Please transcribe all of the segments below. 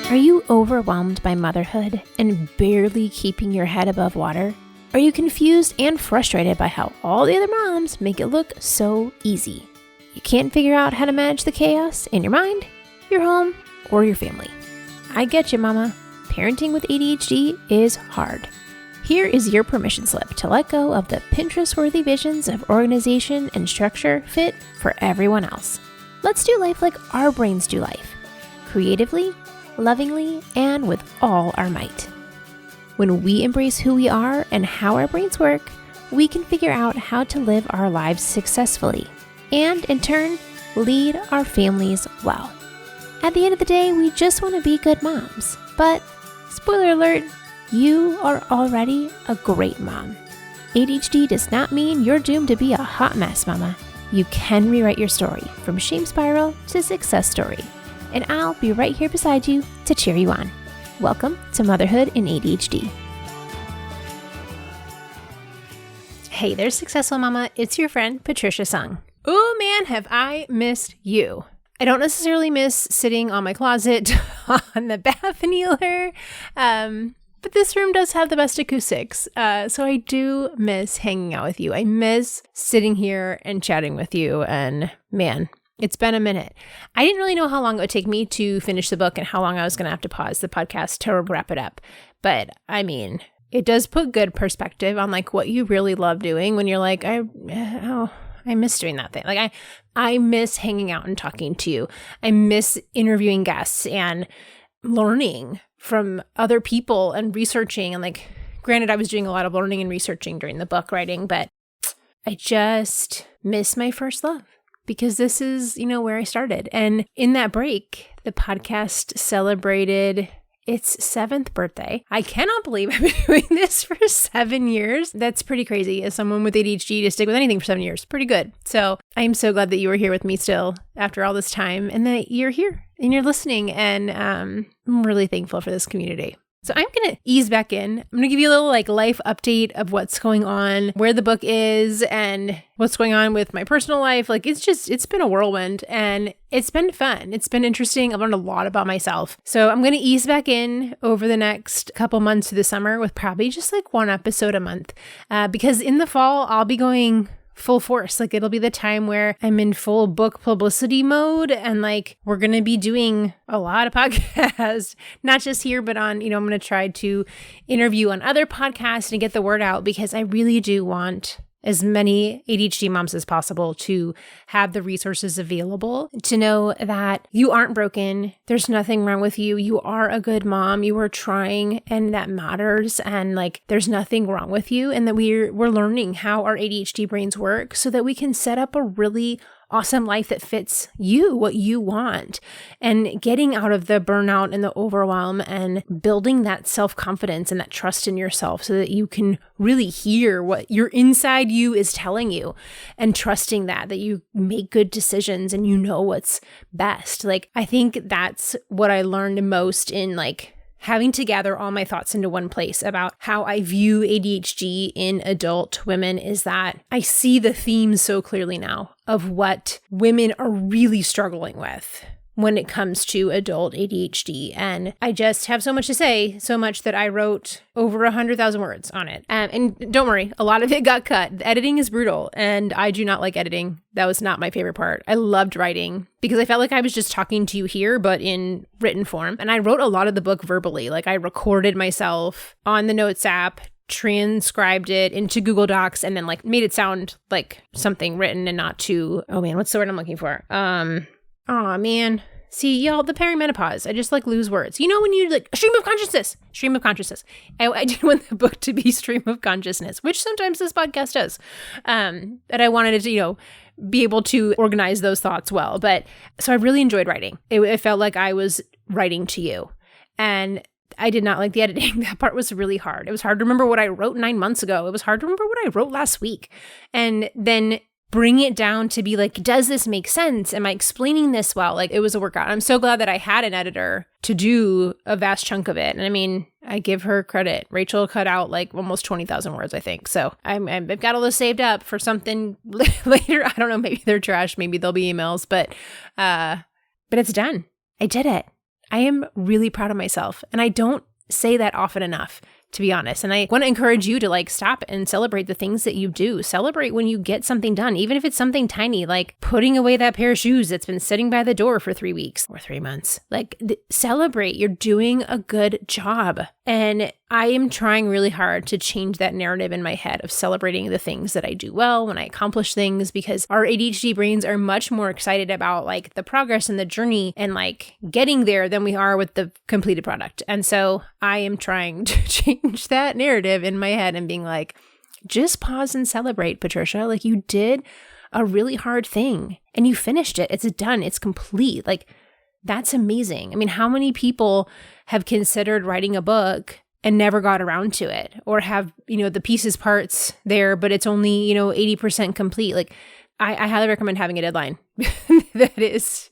Are you overwhelmed by motherhood and barely keeping your head above water? Are you confused and frustrated by how all the other moms make it look so easy? You can't figure out how to manage the chaos in your mind, your home, or your family. I get you, mama. Parenting with ADHD is hard. Here is your permission slip to let go of the Pinterest-worthy visions of organization and structure fit for everyone else. Let's do life like our brains do life. Creatively, lovingly, and with all our might. When we embrace who we are and how our brains work, we can figure out how to live our lives successfully and, in turn, lead our families well. At the end of the day, we just want to be good moms. But, spoiler alert, you are already a great mom. ADHD does not mean you're doomed to be a hot mess, mama. You can rewrite your story from shame spiral to success story. And I'll be right here beside you to cheer you on. Welcome to Motherhood in ADHD. Hey there, Successful Mama. It's your friend, Patricia Sung. Oh man, have I missed you. I don't necessarily miss sitting on my closet on the bath annealer, but this room does have the best acoustics, so I do miss hanging out with you. I miss sitting here and chatting with you, and man, it's been a minute. I didn't really know how long it would take me to finish the book and how long I was going to have to pause the podcast to wrap it up. But I mean, it does put good perspective on like what you really love doing when you're like, I miss doing that thing. Like I miss hanging out and talking to you. I miss interviewing guests and learning from other people and researching. And like, granted, I was doing a lot of learning and researching during the book writing, but I just miss my first love. Because this is, where I started. And in that break, the podcast celebrated its 7th birthday. I cannot believe I've been doing this for 7 years. That's pretty crazy. As someone with ADHD, to stick with anything for 7 years, pretty good. So I'm so glad that you were here with me still after all this time and that you're here and you're listening. And I'm really thankful for this community. So I'm going to ease back in. I'm going to give you a little life update of what's going on, where the book is, and what's going on with my personal life. It's been a whirlwind and it's been fun. It's been interesting. I've learned a lot about myself. So I'm going to ease back in over the next couple months through the summer with probably just one episode a month. Because in the fall, I'll be going full force. It'll be the time where I'm in full book publicity mode and we're going to be doing a lot of podcasts, not just here, but on, I'm going to try to interview on other podcasts and get the word out because I really do want as many ADHD moms as possible to have the resources available to know that you aren't broken. There's nothing wrong with you. You are a good mom. You are trying and that matters. And there's nothing wrong with you. And that we're learning how our ADHD brains work so that we can set up a really awesome life that fits you, what you want, and getting out of the burnout and the overwhelm and building that self-confidence and that trust in yourself so that you can really hear what your inside you is telling you and trusting that you make good decisions and you know what's best. I think that's what I learned most in having to gather all my thoughts into one place about how I view ADHD in adult women is that I see the themes so clearly now of what women are really struggling with when it comes to adult ADHD. And I just have so much to say, so much that I wrote over 100,000 words on it. And don't worry, a lot of it got cut. The editing is brutal and I do not like editing. That was not my favorite part. I loved writing because I felt like I was just talking to you here, but in written form. And I wrote a lot of the book verbally. I recorded myself on the Notes app, transcribed it into Google Docs, and then made it sound like something written and not too, oh man, what's the word I'm looking for? Oh man. See, y'all, the perimenopause. I just lose words. When you stream of consciousness. I didn't want the book to be stream of consciousness, which sometimes this podcast does. That I wanted it to, be able to organize those thoughts well. But so I really enjoyed writing. It felt like I was writing to you. And I did not like the editing. That part was really hard. It was hard to remember what I wrote 9 months ago. It was hard to remember what I wrote last week. And then bring it down to be does this make sense? Am I explaining this well? It was a workout. I'm so glad that I had an editor to do a vast chunk of it. And I mean, I give her credit. Rachel cut out almost 20,000 words, I think. So I've got all this saved up for something later. I don't know. Maybe they're trash. Maybe they'll be emails, but it's done. I did it. I am really proud of myself. And I don't say that often enough, to be honest. And I want to encourage you to like stop and celebrate the things that you do. Celebrate when you get something done, even if it's something tiny, like putting away that pair of shoes that's been sitting by the door for 3 weeks or 3 months. Like celebrate, you're doing a good job. And I am trying really hard to change that narrative in my head of celebrating the things that I do well when I accomplish things, because our ADHD brains are much more excited about like the progress and the journey and like getting there than we are with the completed product. And so I am trying to change that narrative in my head and being like, just pause and celebrate, Patricia. Like you did a really hard thing and you finished it. It's done. It's complete. Like that's amazing. I mean, how many people have considered writing a book and never got around to it, or have, the pieces parts there, but it's only, 80% complete. Like I highly recommend having a deadline. It's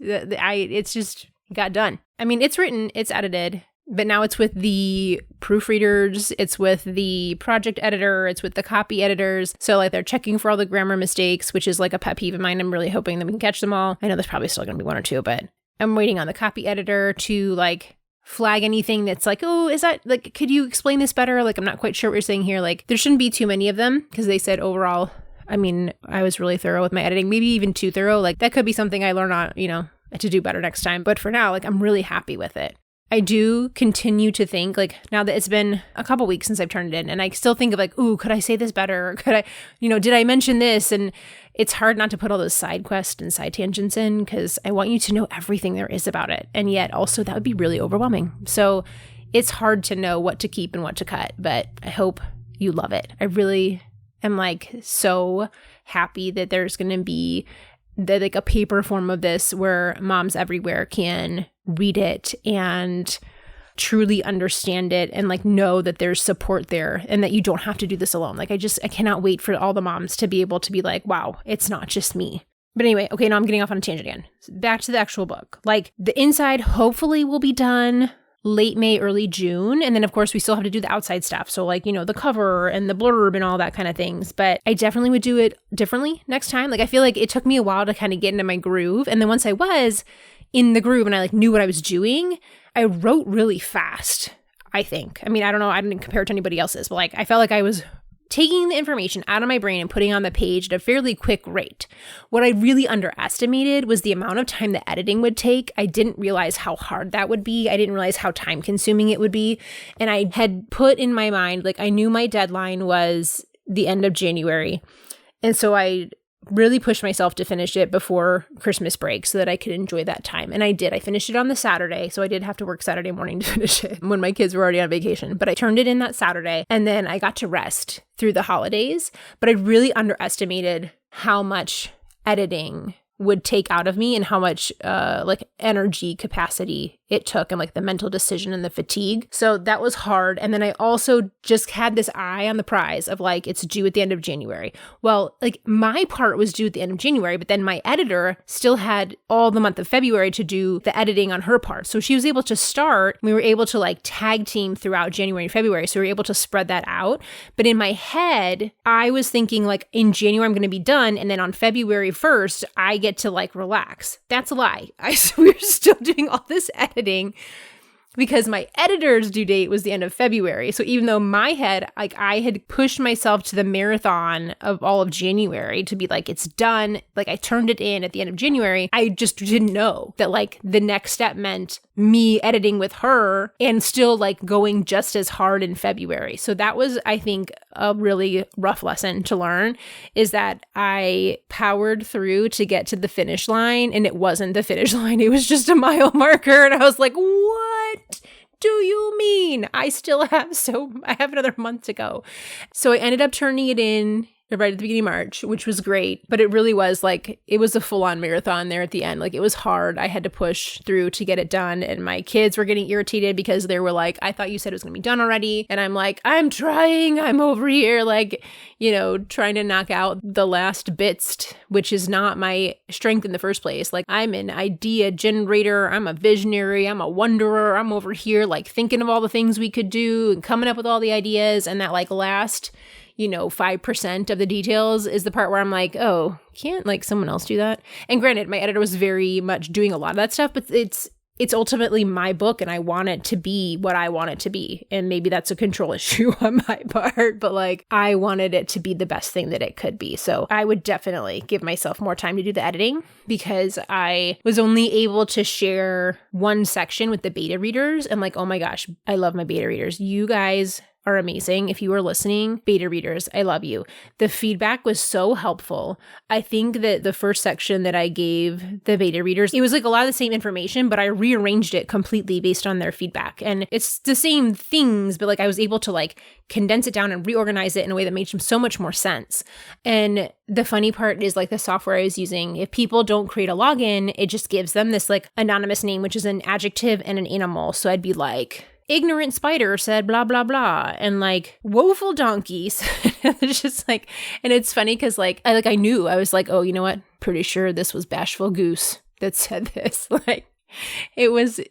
just got done. I mean, it's written, it's edited, but now it's with the proofreaders, it's with the project editor, it's with the copy editors. So like they're checking for all the grammar mistakes, which is like a pet peeve of mine. I'm really hoping that we can catch them all. I know there's probably still going to be 1 or 2, but I'm waiting on the copy editor to like flag anything that's like, oh, is that like, could you explain this better? Like, I'm not quite sure what you're saying here. Like, there shouldn't be too many of them because they said overall, I mean, I was really thorough with my editing, maybe even too thorough. Like, that could be something I learn on, to do better next time. But for now, like, I'm really happy with it. I do continue to think, like, now that it's been a couple weeks since I've turned it in, and I still think of like, ooh, could I say this better? Or could I, did I mention this? And it's hard not to put all those side quests and side tangents in because I want you to know everything there is about it. And yet also that would be really overwhelming. So it's hard to know what to keep and what to cut, but I hope you love it. I really am like so happy that there's going to be like a paper form of this where moms everywhere can read it and truly understand it and like know that there's support there and that you don't have to do this alone. Like I cannot wait for all the moms to be able to be like, wow, it's not just me. But anyway, okay, now I'm getting off on a tangent again. Back to the actual book. Like the inside hopefully will be done late May, early June. And then of course we still have to do the outside stuff. So like, the cover and the blurb and all that kind of things. But I definitely would do it differently next time. Like I feel like it took me a while to kind of get into my groove. And then once I was in the groove and I like knew what I was doing, I wrote really fast, I think. I mean, I don't know. I didn't compare it to anybody else's, but like I felt like I was taking the information out of my brain and putting on the page at a fairly quick rate. What I really underestimated was the amount of time the editing would take. I didn't realize how hard that would be. I didn't realize how time consuming it would be. And I had put in my mind, like I knew my deadline was the end of January. And so I really pushed myself to finish it before Christmas break so that I could enjoy that time. And I did. I finished it on the Saturday. So I did have to work Saturday morning to finish it when my kids were already on vacation. But I turned it in that Saturday and then I got to rest through the holidays. But I really underestimated how much editing would take out of me and how much like energy capacity it took and like the mental decision and the fatigue. So that was hard. And then I also just had this eye on the prize of like, it's due at the end of January. Well, like my part was due at the end of January, but then my editor still had all the month of February to do the editing on her part. So she was able to start, we were able to like tag team throughout January and February. So we were able to spread that out. But in my head, I was thinking like in January, I'm going to be done. And then on February 1st, I get to like relax. That's a lie. We were still doing all this editing because my editor's due date was the end of February. So even though my head, like I had pushed myself to the marathon of all of January to be like, it's done. Like I turned it in at the end of January. I just didn't know that like the next step meant me editing with her and still like going just as hard in February. So that was, I think, a really rough lesson to learn is that I powered through to get to the finish line and it wasn't the finish line. It was just a mile marker. And I was like, what do you mean? I have another month to go. So I ended up turning it in right at the beginning of March, which was great. But it really was like, it was a full-on marathon there at the end. Like it was hard. I had to push through to get it done. And my kids were getting irritated because they were like, I thought you said it was going to be done already. And I'm like, I'm trying. I'm over here like, trying to knock out the last bits, which is not my strength in the first place. Like I'm an idea generator. I'm a visionary. I'm a wonderer. I'm over here like thinking of all the things we could do and coming up with all the ideas. And that like last 5% of the details is the part where I'm like, oh, can't like someone else do that? And granted, my editor was very much doing a lot of that stuff, but it's it's ultimately my book and I want it to be what I want it to be. And maybe that's a control issue on my part, but like I wanted it to be the best thing that it could be. So I would definitely give myself more time to do the editing because I was only able to share one section with the beta readers. And like, oh my gosh, I love my beta readers. You guys are amazing. If you are listening, beta readers, I love you. The feedback was so helpful. I think that the first section that I gave the beta readers, it was like a lot of the same information, but I rearranged it completely based on their feedback. And it's the same things, but like I was able to like condense it down and reorganize it in a way that made so much more sense. And the funny part is like the software I was using, if people don't create a login, it just gives them this like anonymous name, which is an adjective and an animal. So I'd be like, ignorant spider said blah, blah, blah. And like woeful donkeys. It's just like, and it's funny because like I knew, I was like, oh, you know what? Pretty sure this was Bashful Goose that said this. Like it was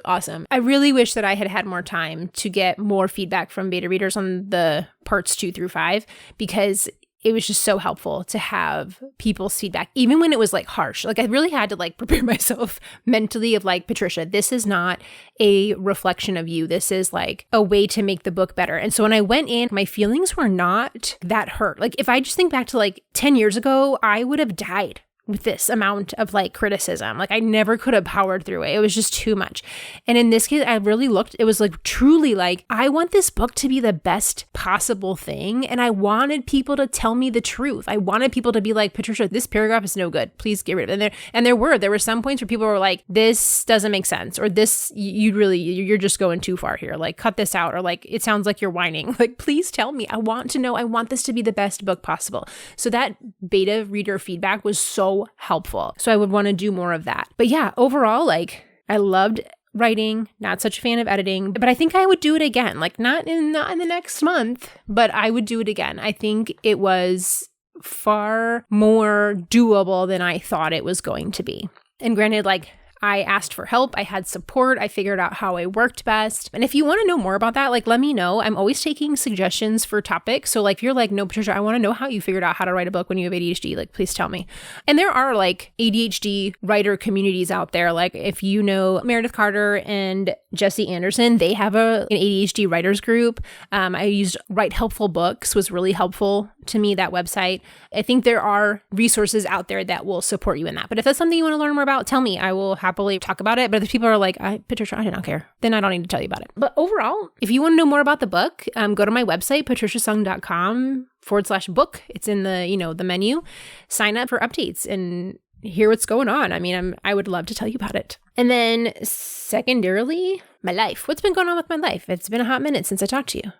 awesome. I really wish that I had had more time to get more feedback from beta readers on the parts 2 through 5 because it was just so helpful to have people's feedback, even when it was like harsh. Like I really had to like prepare myself mentally of like, Patricia, this is not a reflection of you. This is like a way to make the book better. And so when I went in, my feelings were not that hurt. Like if I just think back to like 10 years ago, I would have died with this amount of like criticism. Like I never could have powered through it. It was just too much. And in this case, I really looked, it was like truly like, I want this book to be the best possible thing. And I wanted people to tell me the truth. I wanted people to be like, Patricia, this paragraph is no good. Please get rid of it. And there were some points where people were like, this doesn't make sense. Or this, you're just going too far here. Like cut this out. Or like, it sounds like you're whining. Like, please tell me. I want to know. I want this to be the best book possible. So that beta reader feedback was so helpful. So I would want to do more of that. But yeah, overall, like I loved writing, not such a fan of editing, but I think I would do it again. Like not in the next month, but I would do it again. I think it was far more doable than I thought it was going to be. And granted, like I asked for help. I had support. I figured out how I worked best. And if you want to know more about that, like, let me know. I'm always taking suggestions for topics. So like, if you're like, no, Patricia, I want to know how you figured out how to write a book when you have ADHD, like, please tell me. And there are like ADHD writer communities out there. Like if you know Meredith Carter and Jesse Anderson, they have an ADHD writers group. I used Write Helpful Books, was really helpful to me, that website. I think there are resources out there that will support you in that. But if that's something you want to learn more about, tell me. I will happily talk about it. But if people are like, Patricia, I don't care, then I don't need to tell you about it. But overall, if you want to know more about the book, go to my website, patriciasung.com/book. It's in the, the menu. Sign up for updates and hear what's going on. I mean, I would love to tell you about it. And then secondarily, my life. What's been going on with my life? It's been a hot minute since I talked to you.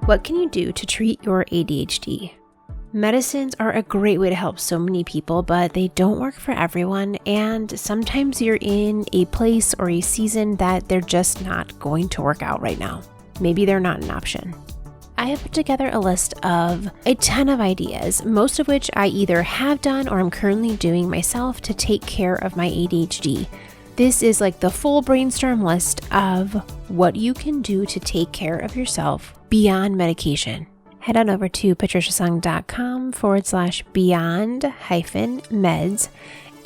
What can you do to treat your ADHD? Medicines are a great way to help so many people, but they don't work for everyone. And sometimes you're in a place or a season that they're just not going to work out right now. Maybe they're not an option. I have put together a list of a ton of ideas, most of which I either have done or I'm currently doing myself to take care of my ADHD. This is like the full brainstorm list of what you can do to take care of yourself beyond medication. Head on over to patriciasung.com/beyond-meds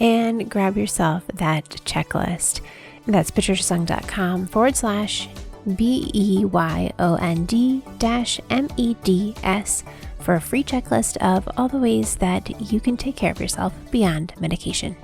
and grab yourself that checklist. That's patriciasung.com/BEYOND-MEDS for a free checklist of all the ways that you can take care of yourself beyond medication.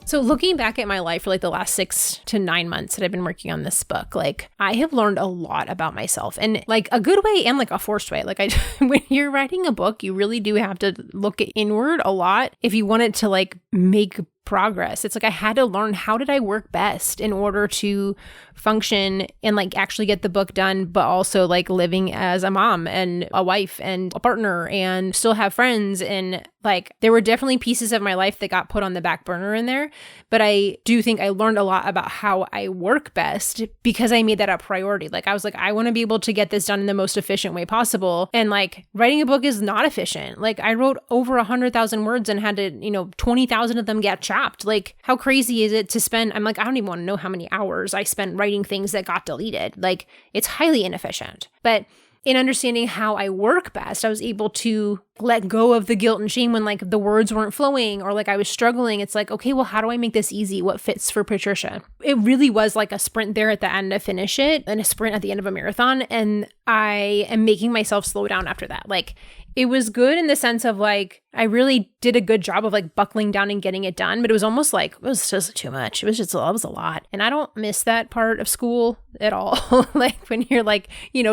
So looking back at my life for like the last 6 to 9 months that I've been working on this book, like I have learned a lot about myself, and like a good way and like a forced way. Like when you're writing a book, you really do have to look inward a lot if you want it to like make progress. It's like I had to learn, how did I work best in order to function and like actually get the book done, but also like living as a mom and a wife and a partner and still have friends. And like there were definitely pieces of my life that got put on the back burner in there. But I do think I learned a lot about how I work best because I made that a priority. Like I was like, I want to be able to get this done in the most efficient way possible. And like writing a book is not efficient. Like I wrote over 100,000 words and had to, 20,000 of them get chopped. Like how crazy is it to spend, I'm like, I don't even want to know how many hours I spent writing things that got deleted. Like it's highly inefficient. But in understanding how I work best, I was able to let go of the guilt and shame when like the words weren't flowing or like I was struggling. It's like, okay, well, how do I make this easy? What fits for Patricia? It really was like a sprint there at the end to finish it and a sprint at the end of a marathon. And I am making myself slow down after that. Like, it was good in the sense of like, I really did a good job of like buckling down and getting it done, but it was almost like, it was just too much. It was a lot. And I don't miss that part of school at all. Like when you're like,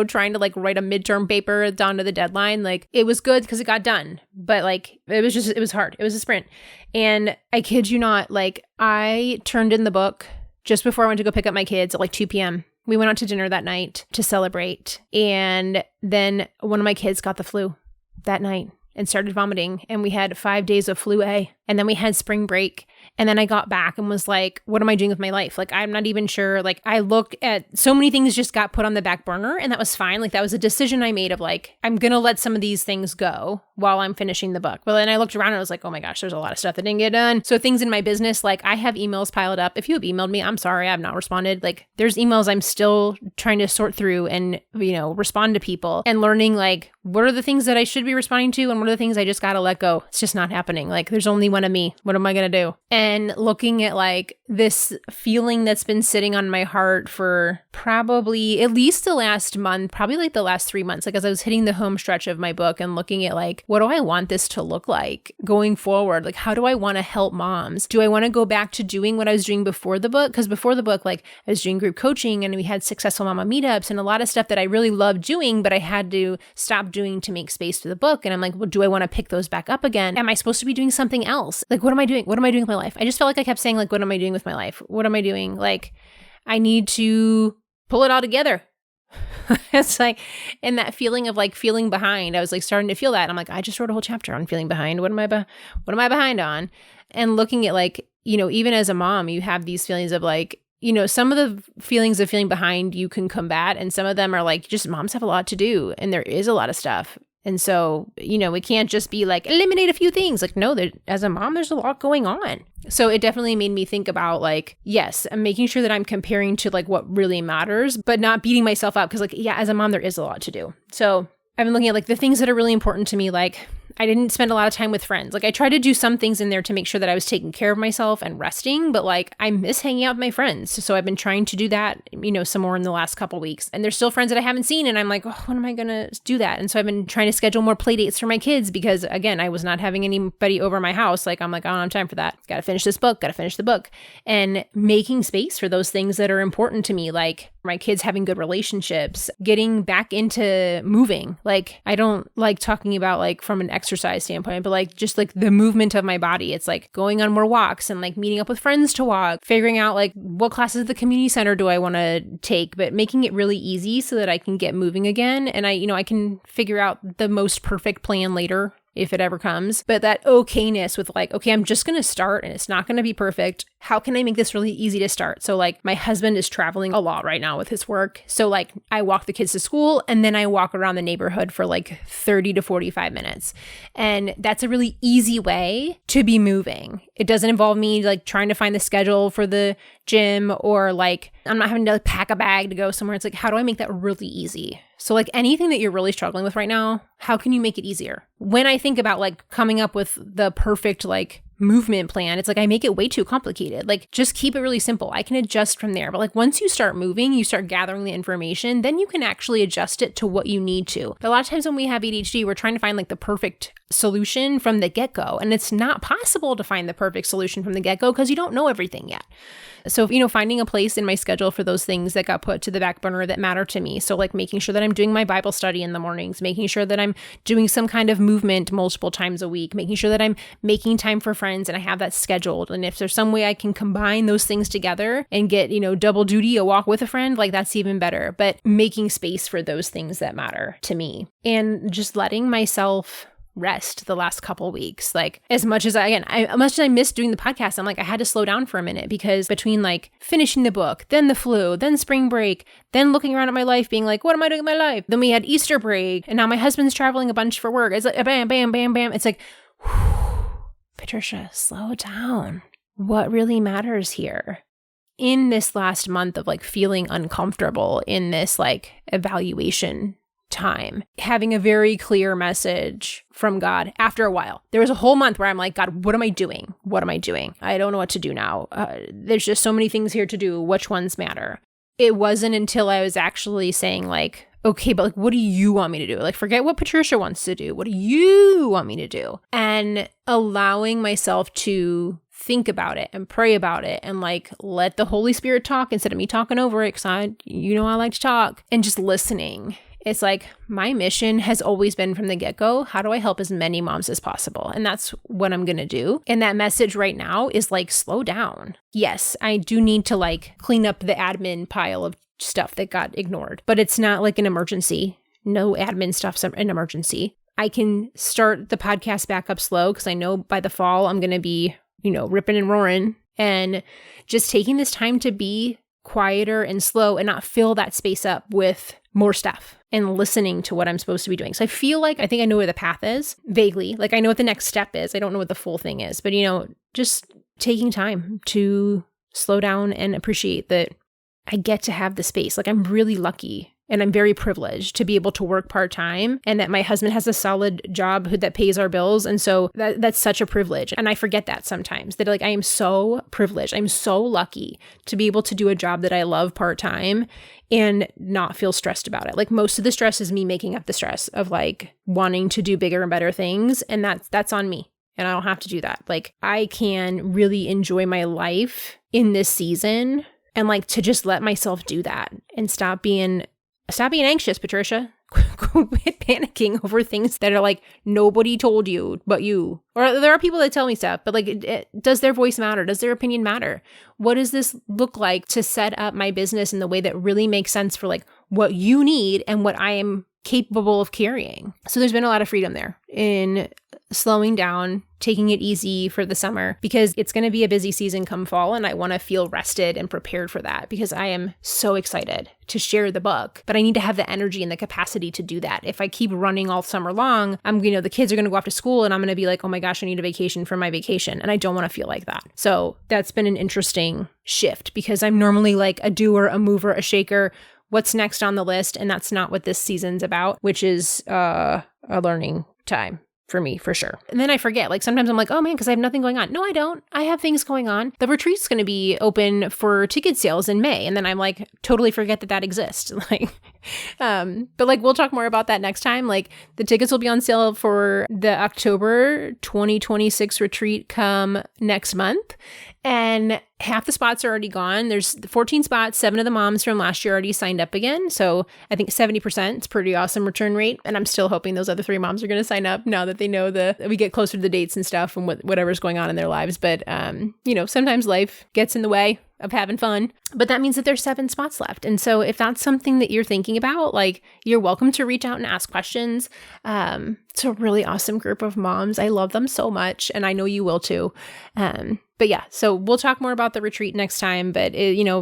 trying to like write a midterm paper down to the deadline, like it was good because it got done, but like, it was hard. It was a sprint. And I kid you not, like I turned in the book just before I went to go pick up my kids at like 2 p.m. We went out to dinner that night to celebrate. And then one of my kids got the flu that night and started vomiting. And we had 5 days of flu A. And then we had spring break. And then I got back and was like, what am I doing with my life? Like, I'm not even sure. Like, I looked at so many things just got put on the back burner, and that was fine. Like, that was a decision I made of like, I'm going to let some of these things go while I'm finishing the book. Well, then I looked around and I was like, oh my gosh, there's a lot of stuff that didn't get done. So things in my business, like I have emails piled up. If you have emailed me, I'm sorry, I've not responded. Like there's emails I'm still trying to sort through and, respond to people and learning like, what are the things that I should be responding to? And what are the things I just got to let go? It's just not happening. Like there's only one of me. What am I going to do? And looking at like this feeling that's been sitting on my heart for probably at least the last month, probably like the last 3 months, like as I was hitting the home stretch of my book and looking at like, what do I want this to look like going forward? Like, how do I want to help moms? Do I want to go back to doing what I was doing before the book? Because before the book, like I was doing group coaching and we had successful mama meetups and a lot of stuff that I really loved doing, but I had to stop doing to make space for the book. And I'm like, well, do I want to pick those back up again? Am I supposed to be doing something else? Like, what am I doing? What am I doing with my life? I just felt like I kept saying like, what am I doing with my life? What am I doing? Like, I need to pull it all together. It's like, and that feeling of like feeling behind, I was like starting to feel that. And I'm like, I just wrote a whole chapter on feeling behind. What am I behind on? And looking at like, even as a mom, you have these feelings of like, some of the feelings of feeling behind you can combat. And some of them are like, just moms have a lot to do. And there is a lot of stuff. And so, it can't just be like eliminate a few things. Like, no, as a mom, there's a lot going on. So it definitely made me think about like, yes, I'm making sure that I'm comparing to like what really matters, but not beating myself up. Cause like, yeah, as a mom, there is a lot to do. So I've been looking at like the things that are really important to me. Like I didn't spend a lot of time with friends. Like I tried to do some things in there to make sure that I was taking care of myself and resting, but like I miss hanging out with my friends. So I've been trying to do that, some more in the last couple weeks. And there's still friends that I haven't seen. And I'm like, oh, when am I going to do that? And so I've been trying to schedule more play dates for my kids because again, I was not having anybody over my house. Like I'm like, I don't have time for that. Got to finish this book, got to finish the book. And making space for those things that are important to me, like my kids having good relationships, getting back into moving. Like I don't like talking about like from an exercise standpoint, but like just like the movement of my body. It's like going on more walks and like meeting up with friends to walk, figuring out like what classes at the community center do I want to take, but making it really easy so that I can get moving again. And I can figure out the most perfect plan later if it ever comes. But that okayness with like, okay, I'm just going to start and it's not going to be perfect. How can I make this really easy to start? So like my husband is traveling a lot right now with his work. So like I walk the kids to school and then I walk around the neighborhood for like 30 to 45 minutes. And that's a really easy way to be moving. It doesn't involve me like trying to find the schedule for the gym or like I'm not having to like, pack a bag to go somewhere. It's like, how do I make that really easy? So like anything that you're really struggling with right now, how can you make it easier? When I think about like coming up with the perfect like movement plan, it's like I make it way too complicated. Like just keep it really simple. I can adjust from there. But like once you start moving, you start gathering the information, then you can actually adjust it to what you need to. But a lot of times when we have ADHD, we're trying to find like the perfect solution from the get-go. And it's not possible to find the perfect solution from the get-go because you don't know everything yet. So, finding a place in my schedule for those things that got put to the back burner that matter to me. So like making sure that I'm doing my Bible study in the mornings, making sure that I'm doing some kind of movement multiple times a week, making sure that I'm making time for friends and I have that scheduled. And if there's some way I can combine those things together and get, double duty, a walk with a friend, like that's even better. But making space for those things that matter to me and just letting myself rest the last couple weeks. Like as much as I missed doing the podcast, I'm like, I had to slow down for a minute because between like finishing the book, then the flu, then spring break, then looking around at my life being like, what am I doing with my life? Then we had Easter break and now my husband's traveling a bunch for work. It's like bam, bam, bam, bam. It's like, whew, Patricia, slow down. What really matters here? In this last month of like feeling uncomfortable in this like evaluation time, having a very clear message from God after a while. There was a whole month where I'm like, God, what am I doing? What am I doing? I don't know what to do now. There's just so many things here to do. Which ones matter? It wasn't until I was actually saying like, okay, but like, what do you want me to do? Like, forget what Patricia wants to do. What do you want me to do? And allowing myself to think about it and pray about it and like let the Holy Spirit talk instead of me talking over it, because I like to talk, and just listening. It's like my mission has always been from the get-go, how do I help as many moms as possible? And that's what I'm going to do. And that message right now is like, slow down. Yes, I do need to like clean up the admin pile of stuff that got ignored, but it's not like an emergency. No admin stuff's an emergency. I can start the podcast back up slow because I know by the fall I'm going to be, ripping and roaring, and just taking this time to be quieter and slow and not fill that space up with more stuff and listening to what I'm supposed to be doing. So I feel like I think I know where the path is vaguely. Like I know what the next step is. I don't know what the full thing is, but just taking time to slow down and appreciate that I get to have the space. Like I'm really lucky and I'm very privileged to be able to work part-time, and that my husband has a solid job that pays our bills. And so that's such a privilege. And I forget that sometimes, that like I am so privileged. I'm so lucky to be able to do a job that I love part-time and not feel stressed about it. Like most of the stress is me making up the stress of like wanting to do bigger and better things. And that's on me. And I don't have to do that. Like I can really enjoy my life in this season and like to just let myself do that and stop being anxious, Patricia. Quit panicking over things that are like, nobody told you but you. Or there are people that tell me stuff, but like, does their voice matter? Does their opinion matter? What does this look like to set up my business in the way that really makes sense for like what you need and what I am capable of carrying? So there's been a lot of freedom there in slowing down, taking it easy for the summer, because it's going to be a busy season come fall, and I want to feel rested and prepared for that because I am so excited to share the book, but I need to have the energy and the capacity to do that. If I keep running all summer long, the kids are going to go off to school and I'm going to be like, oh my gosh, I need a vacation from my vacation. And I don't want to feel like that. So that's been an interesting shift because I'm normally like a doer, a mover, a shaker. What's next on the list? And that's not what this season's about, which is a learning time for me, for sure. And then I forget, like sometimes I'm like, oh man, because I have nothing going on. No, I don't. I have things going on. The retreat's going to be open for ticket sales in May. And then I'm like, totally forget that exists. But like, we'll talk more about that next time. Like the tickets will be on sale for the October 2026 retreat come next month. And half the spots are already gone. There's 14 spots. 7 of the moms from last year already signed up again. So I think 70%. It's pretty awesome return rate. And I'm still hoping those other 3 moms are going to sign up now that they know that we get closer to the dates and stuff and whatever's going on in their lives. But, sometimes life gets in the way of having fun, but that means that there's 7 spots left. And so if that's something that you're thinking about, like you're welcome to reach out and ask questions. It's a really awesome group of moms. I love them so much. And I know you will too. But yeah, so we'll talk more about the retreat next time, but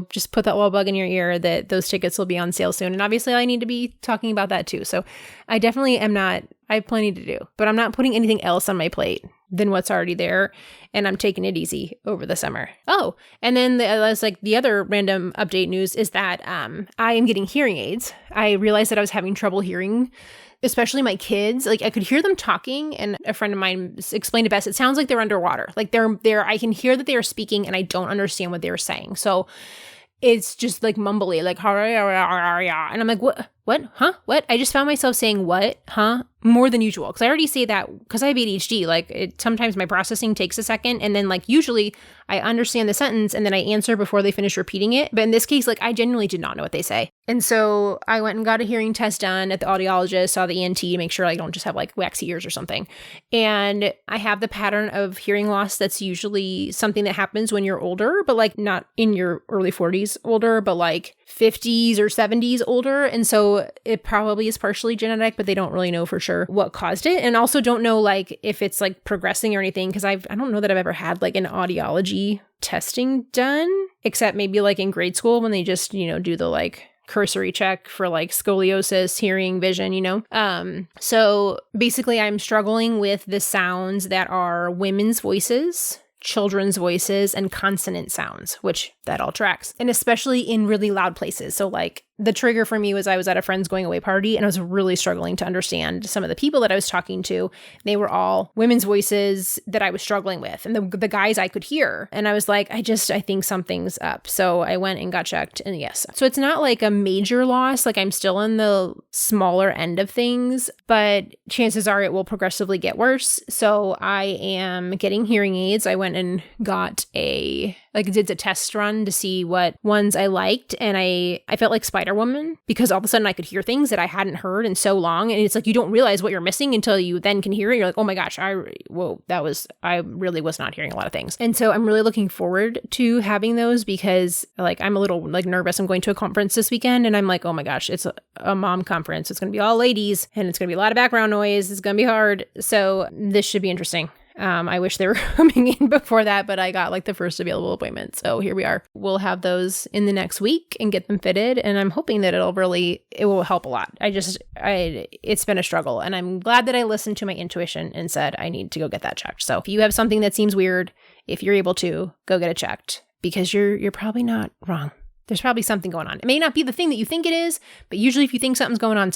just put that little bug in your ear that those tickets will be on sale soon. And obviously I need to be talking about that too. So I definitely I have plenty to do, but I'm not putting anything else on my plate than what's already there. And I'm taking it easy over the summer. Oh, and then the other random update news is that I am getting hearing aids. I realized that I was having trouble hearing, especially my kids. Like I could hear them talking, and a friend of mine explained it best. It sounds like they're underwater. Like I can hear that they are speaking and I don't understand what they're saying. So it's just like mumbly, like, and I'm like, what, huh, what? I just found myself saying what, huh, more than usual. Cause I already say that because I have ADHD, like sometimes my processing takes a second. And then like, usually I understand the sentence and then I answer before they finish repeating it. But in this case, like I genuinely did not know what they say. And so I went and got a hearing test done at the audiologist, saw the ENT to make sure I don't just have like waxy ears or something. And I have the pattern of hearing loss that's usually something that happens when you're older, but like not in your early 40s older, but like 50s or 70s older. And so it probably is partially genetic, but they don't really know for sure what caused it. And also don't know like if it's like progressing or anything, because I don't know that I've ever had like an audiology testing done, except maybe like in grade school when they just, do the like cursory check for like scoliosis, hearing, vision, So basically I'm struggling with the sounds that are women's voices, children's voices, and consonant sounds, which that all tracks. And especially in really loud places. So like the trigger for me was I was at a friend's going away party and I was really struggling to understand some of the people that I was talking to. They were all women's voices that I was struggling with, and the guys I could hear. And I was like, I think something's up. So I went and got checked, and yes. So it's not like a major loss. Like I'm still in the smaller end of things, but chances are it will progressively get worse. So I am getting hearing aids. I went and got did a test run to see what ones I liked. And I felt like Spider-Woman because all of a sudden I could hear things that I hadn't heard in so long. And it's like, you don't realize what you're missing until you then can hear it. You're like, oh my gosh, I really was not hearing a lot of things. And so I'm really looking forward to having those because like, I'm a little like nervous. I'm going to a conference this weekend and I'm like, oh my gosh, it's a mom conference. It's going to be all ladies and it's going to be a lot of background noise. It's going to be hard. So this should be interesting. I wish they were coming in before that, but I got like the first available appointment. So here we are. We'll have those in the next week and get them fitted. And I'm hoping that it will help a lot. It's been a struggle and I'm glad that I listened to my intuition and said, I need to go get that checked. So if you have something that seems weird, if you're able to, go get it checked because you're probably not wrong. There's probably something going on. It may not be the thing that you think it is, but usually if you think something's going on.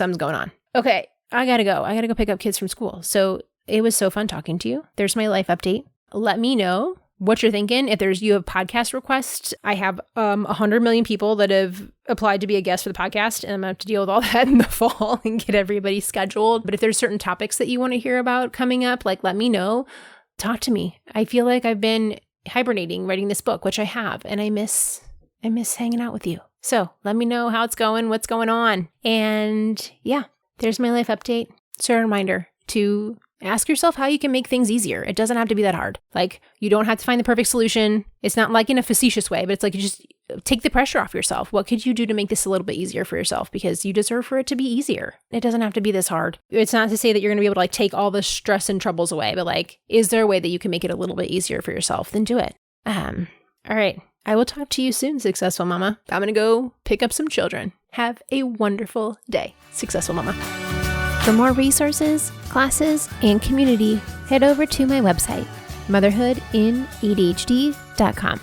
Okay, I gotta go. I gotta go pick up kids from school. So it was so fun talking to you. There's my life update. Let me know what you're thinking. If you have podcast requests, I have 100 million people that have applied to be a guest for the podcast, and I'm going to have to deal with all that in the fall and get everybody scheduled. But if there's certain topics that you want to hear about coming up, like let me know. Talk to me. I feel like I've been hibernating writing this book, which I have, and I miss hanging out with you. So let me know how it's going, what's going on. And yeah, there's my life update. It's a reminder to ask yourself how you can make things easier. It doesn't have to be that hard. Like, you don't have to find the perfect solution. It's not like in a facetious way, but it's like you just take the pressure off yourself. What could you do to make this a little bit easier for yourself? Because you deserve for it to be easier. It doesn't have to be this hard. It's not to say that you're going to be able to like take all the stress and troubles away, but like, is there a way that you can make it a little bit easier for yourself? Then do it. All right. I will talk to you soon, Successful Mama. I'm going to go pick up some children. Have a wonderful day, Successful Mama. For more resources, classes, and community, head over to my website, motherhoodinadhd.com.